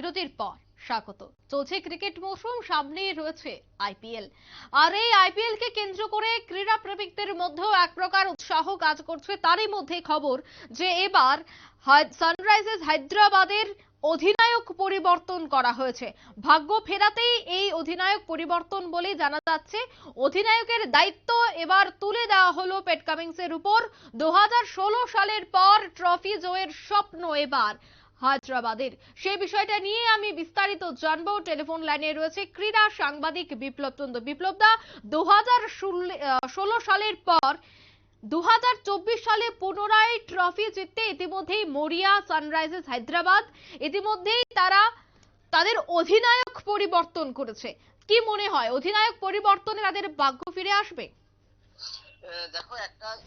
বিরতির পর স্বাগত। চলছে ক্রিকেট মৌসুম, সামনেই রয়েছে আইপিএল। আর এই আইপিএল কে কেন্দ্র করে ক্রীড়া প্রেমিকদের মধ্যেও এক প্রকার উৎসাহ কাজ করছে। তারই মধ্যে খবর যে এবার সানরাইজার্স হায়দ্রাবাদের অধিনায়ক পরিবর্তন করা হয়েছে। ভাগ্য ফেরাতেই এই অধিনায়ক পরিবর্তন বলে জানা যাচ্ছে। অধিনায়কের দায়িত্ব এবার তুলে দেওয়া হলো প্যাট কামিন্সের উপর। 2016 সালের পর ট্রফি জয়ের স্বপ্ন এবার হায়দ্রাবাদের। সেই বিষয়টা নিয়ে আমি বিস্তারিত জানবো। টেলিফোন লাইনে রয়েছে ক্রীড়া সাংবাদিক বিপ্লব চন্দ্র। বিপ্লব দা, 2016 সালের পর 2024 সালে পুনরায় ট্রফি জিততে ইতিমধ্যেই মরিয়া সানরাইজার্স হায়দ্রাবাদ। ইতিমধ্যেই তারা তাদের অধিনায়ক পরিবর্তন করেছে। কি মনে হয়, অধিনায়ক পরিবর্তনে তাদের ভাগ্য ফিরে আসবে? দেখো,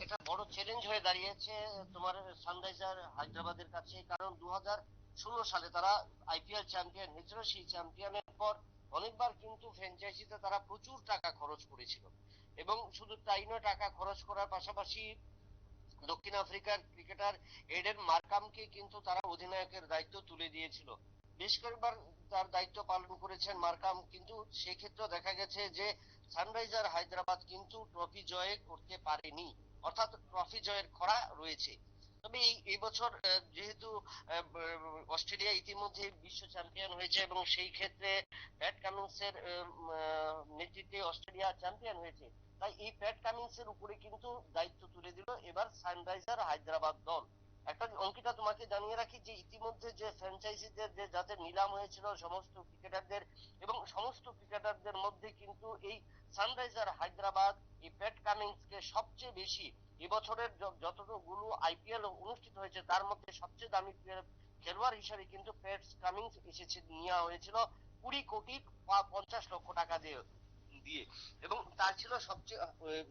এটা বড় চ্যালেঞ্জ হয়ে দাঁড়িয়েছে তোমার সানরাইজার হায়দ্রাবাদের কাছে। কারণ 2016 সালে তারা আইপিএল চ্যাম্পিয়ন হয়েছিল। সেই চ্যাম্পিয়নের পর অনেকবার কিন্তু ফ্র্যাঞ্চাইজিতে তারা প্রচুর টাকা খরচ করেছিল, এবং শুধু তাই নয়, টাকা খরচ করার পাশাপাশি দক্ষিণ আফ্রিকার ক্রিকেটার এডেন মার্কামকে কিন্তু তারা অধিনায়কের দায়িত্ব তুলে দিয়েছিল। বেশ কয়েকবার তার দায়িত্ব পালন করেছেন মার্কাম, কিন্তু সেক্ষেত্রে দেখা গেছে যে সানরাইজার হায়দ্রাবাদ কিন্তু ট্রফি জয় করতে পারেনি, অর্থাৎ ট্রফি জয়ের খরা রয়েছে। তবে এই বছর যেহেতু অস্ট্রেলিয়া ইতিমধ্যে বিশ্ব চ্যাম্পিয়ন হয়েছে, এবং সেই ক্ষেত্রে প্যাট কামিন্সের নেতৃত্বে অস্ট্রেলিয়া চ্যাম্পিয়ন হয়েছে, তাই এই প্যাট কামিন্সের উপরে কিন্তু দায়িত্ব তুলে দিল এবার সানরাইজার হায়দ্রাবাদ দল। একটা অঙ্কিতা তোমাকে জানিয়ে রাখি যে ইতিমধ্যে যে ফ্র্যাঞ্চাইজিদের যে যাদের নিলাম হয়েছিল সমস্ত ক্রিকেটারদের, এবং সমস্ত ক্রিকেটারদের মধ্যে কিন্তু এই সানরাইজার হায়দ্রাবাদ এই প্যাট কামিন্সকে সবচেয়ে বেশি, এবছরের যতগুলো আইপিএল অনুষ্ঠিত হয়েছে তার মধ্যে সবচেয়ে দামি খেলোয়াড় হিসেবে কিন্তু প্যাট কামিন্স এসেছে, নেওয়া হয়েছিল 20,50,00,000 টাকা দিয়ে। এবং তার ছিল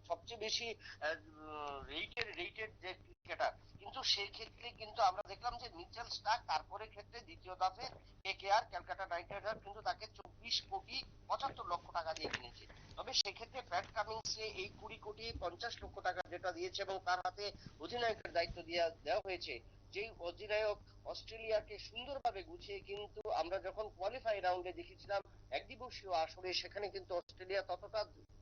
সবচেয়ে বেশি রেটেড যে ক্রিকেটার। কিন্তু সেই ক্ষেত্রে কিন্তু আমরা দেখলাম যে মিচেল স্টার্ক তারপরে ক্ষেত্রে দ্বিতীয় দফে কেকেআর ক্যালকাটা নাইট রাইডার্স কিন্তু তাকে 24,75,00,000 টাকা দিয়ে কিনেছে। তবে সেক্ষেত্রে প্যাট কামিন্স এই 20,50,00,000 টাকা যেটা দিয়েছে, এবং তার হাতে অধিনায়কের দায়িত্ব দেওয়া হয়েছে। যেই অধিনায়ক অস্ট্রেলিয়াকে সুন্দরভাবে গুছিয়ে, কিন্তু আমরা যখন কোয়ালিফাই রাউন্ডে দেখেছিলাম একদিবসীয় আসরে, সেখানে কিন্তু অস্ট্রেলিয়া ততটা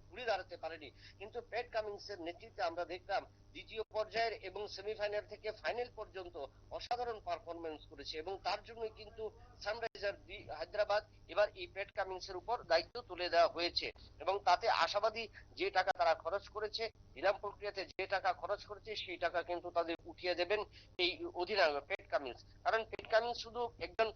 ঘুরে দাঁড়াতে পারেনি। কিন্তু প্যাট কামিন্সের নেতৃত্বে আমরা দেখলাম দ্বিতীয় পর্যায়ের এবং সেমিফাইনাল থেকে ফাইনাল পর্যন্ত অসাধারণ পারফরমেন্স করেছে, এবং তার জন্য কিন্তু সানরাইজার হায়দ্রাবাদ এবার এই প্যাট কামিন্সের উপর দায়িত্ব তুলে দেওয়া হয়েছে। এবং তাতে আশাবাদী, যে টাকা তারা খরচ করেছে, নিলাম প্রক্রিয়াতে যে টাকা খরচ করেছে, সেই টাকা কিন্তু তাদের উঠিয়ে দেবেন এই অধিনায়ক প্যাট কামিন্স। কারণ প্যাট কামিন্স শুধু একজন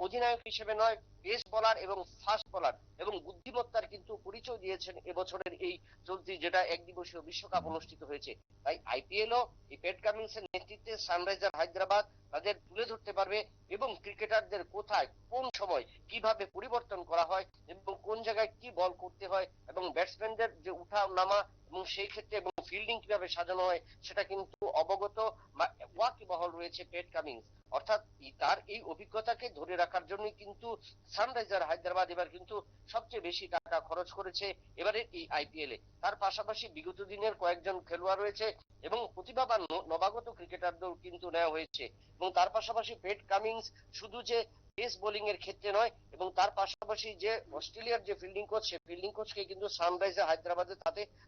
অধিনায়ক হিসেবে নয়, পেস বোলার এবং ফাস্ট বোলার এবং বুদ্ধিমত্তার কিন্তু পরিচয় দিয়েছেন এবছরের এই চলতি যেটা একদিবসীয় বিশ্বকাপ অনুষ্ঠিত হয়েছে। তাই আইপিএলও এই প্যাট কামিন্সের নেতৃত্বে সানরাইজার হায়দ্রাবাদ তাদের তুলে ধরতে পারবে, এবং ক্রিকেটারদের কোথায় কোন সময় কিভাবে পরিবর্তন করা হয়, এবং কোন জায়গায় কি বল করতে হয়, এবং ব্যাটসম্যানদের যে উঠা নামা এবং সেই ক্ষেত্রে এবং ফিল্ডিং কিভাবে সাজানো হয়, সেটা কিন্তু অবগত বা ওয়াকিবহাল রয়েছে প্যাট কামিন্স। অর্থাৎ তার এই অভিজ্ঞতাকে ধরে রাখার জন্য কিন্তু সানরাইজার হায়দ্রাবাদ এবার কিন্তু সবচেয়ে বেশি টাকা খরচ করেছে এবারে এই আইপিএল এ। তার পাশাপাশি বিগত দিনের কয়েকজন খেলোয়াড় রয়েছে, এবং প্রতিভাবান নবাগত ক্রিকেটারদের কিন্তু নেওয়া হয়েছে। এবং তার পাশাপাশি প্যাট কামিন্স শুধু যে পেস বোলিং এর ক্ষেত্রে নয়, এবং তার পাশাপাশি যে অস্ট্রেলিয়ার যে ফিল্ডিং কোচ, সে ফিল্ডিং কোচকে কিন্তু সানরাইজার হায়দ্রাবাদে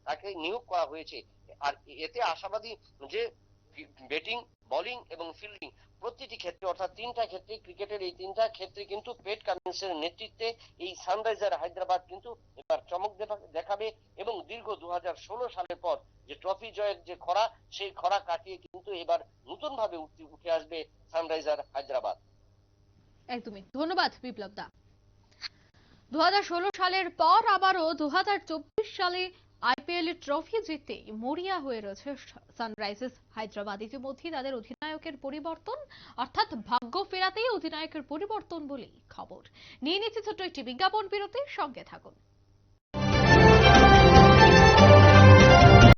তাকে নিয়োগ করা হয়েছে। আর এতে আশাবাদী যে ব্যাটিং, বোলিং এবং ফিল্ডিং প্রতিটি ক্ষেত্রে, অর্থাৎ তিনটা ক্ষেত্রে, ক্রিকেটের এই তিনটা ক্ষেত্রে কিন্তু প্যাট কামিন্সের নেতৃত্বে এই সানরাইজার হায়দ্রাবাদ কিন্তু এবার চমক দেখাবে, এবং দীর্ঘ 2016 সালের পর যে ট্রফি জয়ের যে খরা, সেই খরা কাটিয়ে কিন্তু এবার নতুন ভাবে উঠে আসবে সানরাইজার হায়দ্রাবাদ। একদমই, ধন্যবাদ বিপ্লব দা। 2016 সালের পর আবারও 2024 সালে আইপিএল এর ট্রফি জিতে মরিয়া হয়ে রয়েছে সানরাইজার্স হায়দ্রাবাদ। ইতিমধ্যে তাদের অধিনায়কের পরিবর্তন, অর্থাৎ ভাগ্য ফেরাতেই অধিনায়কের পরিবর্তন বলেই খবর। নিয়ে নিচ্ছে ছোট্ট একটি বিজ্ঞাপন বিরতির, সঙ্গে থাকুন।